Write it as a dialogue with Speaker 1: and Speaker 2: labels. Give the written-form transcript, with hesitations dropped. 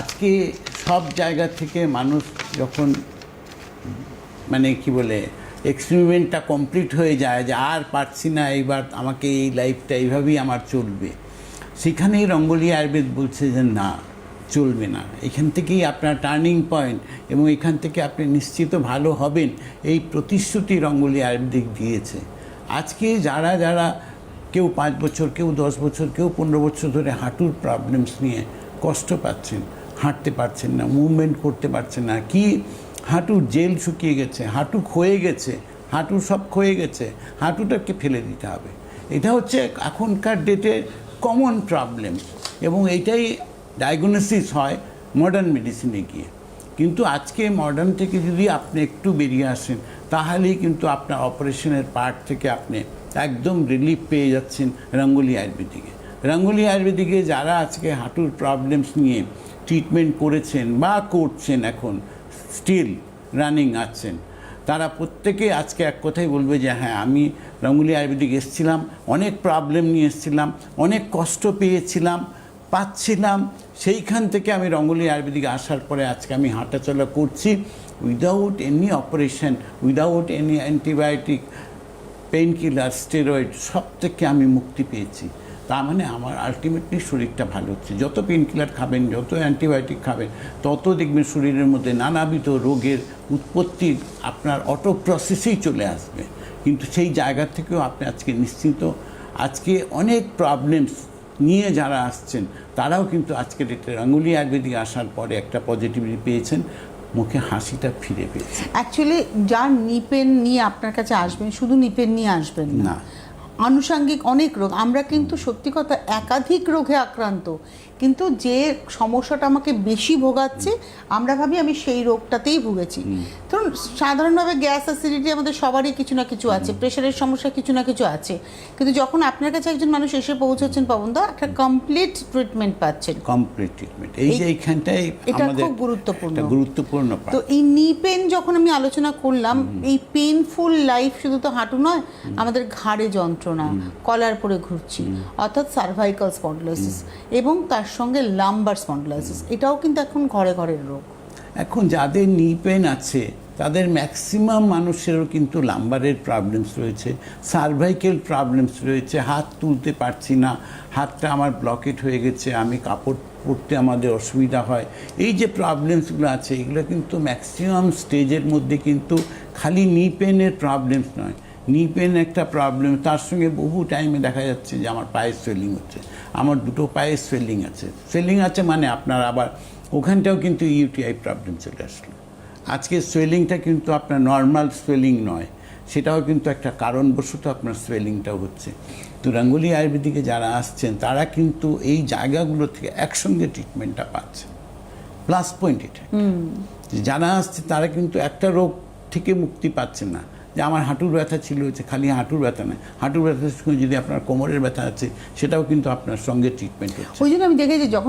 Speaker 1: আজকে সব জায়গা থেকে মানুষ যখন মানে কি বলে এক্সপেরিমেন্টটা কমপ্লিট হয়ে যায় যে আর পারছি না, এইবার আমাকে এই লাইফটা এইভাবেই আমার চলবে, সেখানেই রঙ্গোলি আয়ুর্বেদ বলছে যে না, চলবে না। এখান থেকেই আপনার টার্নিং পয়েন্ট এবং এখান থেকে আপনি নিশ্চিত ভালো হবেন, এই প্রতিশ্রুতি রঙ্গোলি আয়ুর্বেদিক দিয়েছে। আজকে যারা যারা কেউ 5 বছর, কেউ 10 বছর, কেউ 15 বছর ধরে হাঁটুর প্রবলেমস নিয়ে কষ্ট পাচ্ছেন, হাঁটতে পারছেন না, মুভমেন্ট করতে পারছেন না, কি হাঁটুর জেল শুকিয়ে গেছে, হাঁটু ক্ষয়ে গেছে, হাঁটু সব ক্ষয়ে গেছে, হাঁটুটাকে ফেলে দিতে হবে, এটা হচ্ছে এখনকার ডেটে কমন প্রবলেম। এবং এইটাই ডায়াগনোসিস হয় মডার্ন মেডিসিনে গিয়ে। কিন্তু আজকে মডার্ন থেকে যদি আপনি একটু বেরিয়ে আসেন, তাহলেই কিন্তু আপনার অপারেশনের পার্ট থেকে আপনি একদম রিলিফ পেয়ে যাচ্ছেন রঙ্গোলি আয়ুর্বেদিকে। রঙ্গোলি আয়ুর্বেদিকে যারা আজকে হাঁটুর প্রবলেমস নিয়ে ট্রিটমেন্ট করেছেন বা করছেন, এখন স্টিল রানিং আছেন, তারা প্রত্যেকে আজকে এক কথাই বলবে যে হ্যাঁ, আমি রঙ্গোলি আয়ুর্বেদিক এসেছিলাম, অনেক প্রবলেম নিয়ে এসেছিলাম, অনেক কষ্ট পেয়েছিলাম, পাচ্ছিলাম, সেইখান থেকে আমি রঙ্গোলি আয়ুর্বেদিক আসার পরে আজকে আমি হাঁটাচলা করছি without any operation, without any antibiotic, pain killer, steroid, সব থেকে আমি মুক্তি পেয়েছি। তার মানে আমার আলটিমেটলি শরীরটা ভালো হচ্ছে। যত পেইন কিলার খাবেন, যত অ্যান্টিবায়োটিক খাবেন, তত দেখবেন শরীরের মধ্যে নানাবিধ রোগের উৎপত্তি আপনার অটো প্রসেসেই চলে আসবে। কিন্তু সেই জায়গা থেকেও আপনি আজকে নিশ্চিত, আজকে অনেক প্রবলেমস নিয়ে যারা আসছেন তারাও কিন্তু আজকের এটা রঙ্গোলি আয়ুর্বেদিক আসার পরে একটা পজিটিভিটি পেয়েছেন, মুখে হাসিটা ফিরে পেয়েছে।
Speaker 2: অ্যাকচুয়ালি যার নিপেন নিয়ে আপনার কাছে আসবেন, শুধু নিপেন নিয়ে আসবেন না,
Speaker 1: না,
Speaker 2: আনুষঙ্গিক অনেক রোগ। আমরা কিন্তু সত্যি কথা একাধিক রোগে আক্রান্ত, কিন্তু যে সমস্যাটা আমাকে বেশি ভোগাচ্ছে আমরা ভাবি আমি সেই রোগটাতেই ভুগেছি। ধরুন সাধারণভাবে গ্যাস অ্যাসিডিটি আমাদের সবারই কিছু না কিছু আছে, প্রেশারের সমস্যা কিছু না কিছু আছে, কিন্তু যখন আপনার কাছে একজন মানুষ এসে পৌঁছাচ্ছেন পবনদা, একটা কমপ্লিট ট্রিটমেন্ট পাচ্ছেন,
Speaker 1: কমপ্লিট ট্রিটমেন্ট, এই যে এইখানটাই
Speaker 2: এটা
Speaker 1: আমাদের
Speaker 2: খুব গুরুত্বপূর্ণ।
Speaker 1: গুরুত্বপূর্ণ
Speaker 2: তো এই নি পেন যখন আমি আলোচনা করলাম, এই পেনফুল লাইফ শুধু তো হাঁটু নয়, আমাদের ঘাড়ে যন্ত্রণা, কলার পরে ঘুরছি, অর্থাৎ সার্ভাইকাল স্পন্ডিলোসিস, এবং তার সঙ্গে লাম্বার স্পন্ডিলোসিস, এটাও কিন্তু এখন ঘরে ঘরের রোগ।
Speaker 1: এখন যাদের নি পেন আছে তাদের ম্যাক্সিমাম মানুষেরও কিন্তু লাম্বারের প্রবলেমস রয়েছে, সার্ভাইকেল প্রবলেমস রয়েছে, হাত তুলতে পারছি না, হাতটা আমার ব্লকেট হয়ে গেছে, আমি কাপড় পরতে আমাদের অসুবিধা হয়, এই যে প্রবলেমসগুলো আছে এগুলো কিন্তু ম্যাক্সিমাম স্টেজের মধ্যে কিন্তু খালি নি পেনের প্রবলেমস নয়, নি পেন একটা প্রবলেম, তার সঙ্গে বহু টাইমে দেখা যাচ্ছে যে আমার পায়ে সোয়েলিং হচ্ছে, আমার দুটো পায়ে সোয়েলিং আছে, সোয়েলিং আছে মানে আপনার আবার ওখানটাও কিন্তু ইউটিআই প্রবলেম চলে আসলো। আজকে সোয়েলিংটা কিন্তু আপনার নর্মাল সোয়েলিং নয়, সেটাও কিন্তু একটা কারণবশত আপনার সোয়েলিংটাও হচ্ছে। তো রঙ্গোলি আয়ুর্বেদিকে যারা আসছেন তারা কিন্তু এই জায়গাগুলো থেকে একসঙ্গে ট্রিটমেন্টটা পাচ্ছে। প্লাস পয়েন্ট এটা, যারা আসছে তারা কিন্তু একটা রোগ থেকে মুক্তি পাচ্ছে না, যে আমার হাঁটুর ব্যথা ছিল, হচ্ছে খালি হাঁটুর ব্যথা নয়, হাঁটুর ব্যথার সঙ্গে যদি আপনার কোমরের ব্যথা আছে সেটাও কিন্তু আপনার সঙ্গে ট্রিটমেন্ট হচ্ছে।
Speaker 2: ওই জন্য আমি দেখেছি যখন